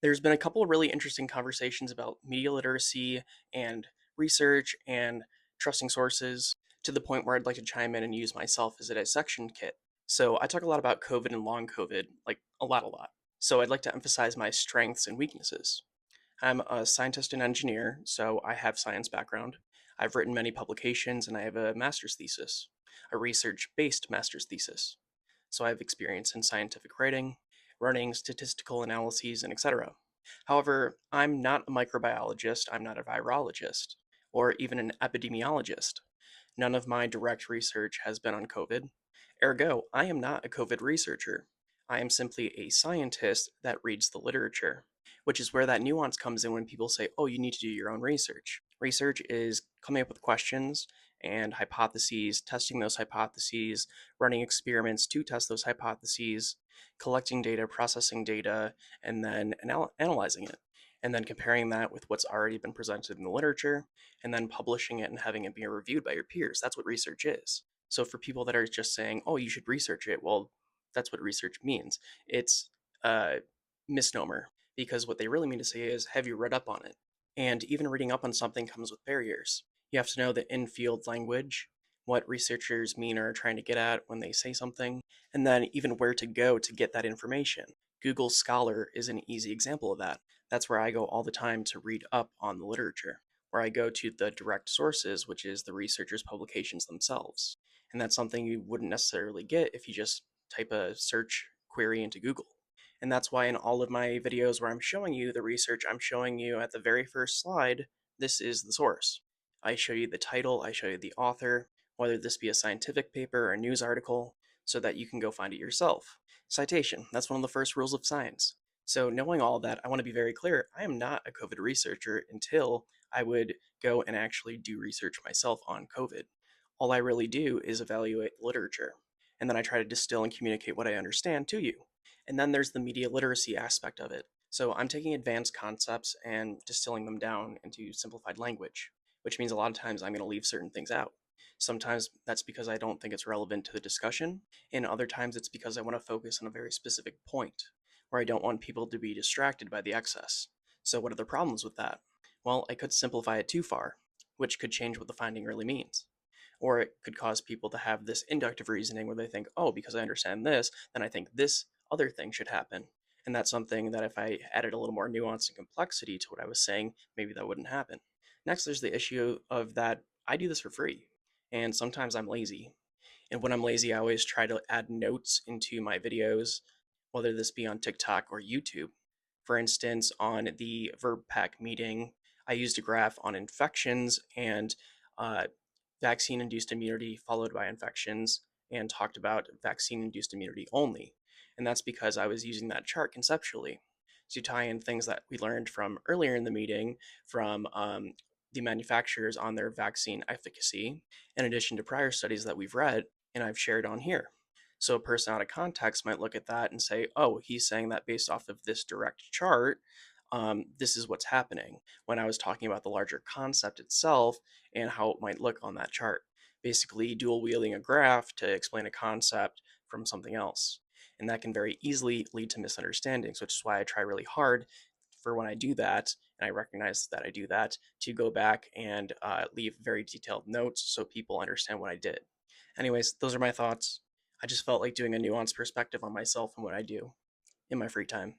There's been a couple of really interesting conversations about media literacy and research and trusting sources to the point where I'd like to chime in and use myself as a dissection kit. So I talk a lot about COVID and long COVID, like a lot. So I'd like to emphasize my strengths and weaknesses. I'm a scientist and engineer, so I have science background. I've written many publications and I have a master's thesis, a research-based master's thesis. So I have experience in scientific writing, running statistical analyses, and etc. However, I'm not a microbiologist, I'm not a virologist, or even an epidemiologist. None of my direct research has been on COVID. Ergo, I am not a COVID researcher. I am simply a scientist that reads the literature, which is where that nuance comes in when people say, oh, you need to do your own research. Research is coming up with questions and hypotheses, testing those hypotheses, running experiments to test those hypotheses, collecting data, processing data, and then analyzing it, and then comparing that with what's already been presented in the literature, and then publishing it and having it be reviewed by your peers. That's what research is. So for people that are just saying, oh, you should research it, well, that's what research means. It's a misnomer because what they really mean to say is, have you read up on it? And even reading up on something comes with barriers. You have to know the in field language, what researchers mean or are trying to get at when they say something, and then even where to go to get that information. Google Scholar is an easy example of that. That's where I go all the time to read up on the literature, where I go to the direct sources, which is the researchers' publications themselves. And that's something you wouldn't necessarily get if you just type a search query into Google. And that's why in all of my videos where I'm showing you the research, I'm showing you at the very first slide, this is the source. I show you the title, I show you the author, whether this be a scientific paper or a news article, so that you can go find it yourself. Citation, that's one of the first rules of science. So knowing all that, I want to be very clear, I am not a COVID researcher until I would go and actually do research myself on COVID. All I really do is evaluate literature, and then I try to distill and communicate what I understand to you. And then there's the media literacy aspect of it. So I'm taking advanced concepts and distilling them down into simplified language, which means a lot of times I'm going to leave certain things out. Sometimes that's because I don't think it's relevant to the discussion, and other times it's because I want to focus on a very specific point, where I don't want people to be distracted by the excess. So what are the problems with that? Well, I could simplify it too far, which could change what the finding really means. Or it could cause people to have this inductive reasoning where they think, oh, because I understand this, then I think this other thing should happen. And that's something that if I added a little more nuance and complexity to what I was saying, maybe that wouldn't happen. Next, there's the issue of that I do this for free, and sometimes I'm lazy. And when I'm lazy, I always try to add notes into my videos, whether this be on TikTok or YouTube. For instance, on the VerbPAC meeting, I used a graph on infections and uh, vaccine induced immunity followed by infections and talked about vaccine induced immunity only. And that's because I was using that chart conceptually to tie in things that we learned from earlier in the meeting from the manufacturers on their vaccine efficacy, in addition to prior studies that we've read and I've shared on here. So a person out of context might look at that and say, oh, he's saying that based off of this direct chart, this is what's happening, when I was talking about the larger concept itself and how it might look on that chart. Basically, dual wielding a graph to explain a concept from something else. And that can very easily lead to misunderstandings, which is why I try really hard for when I do that, and I recognize that I do that, to go back and leave very detailed notes so people understand what I did. Anyways, those are my thoughts. I just felt like doing a nuanced perspective on myself and what I do in my free time.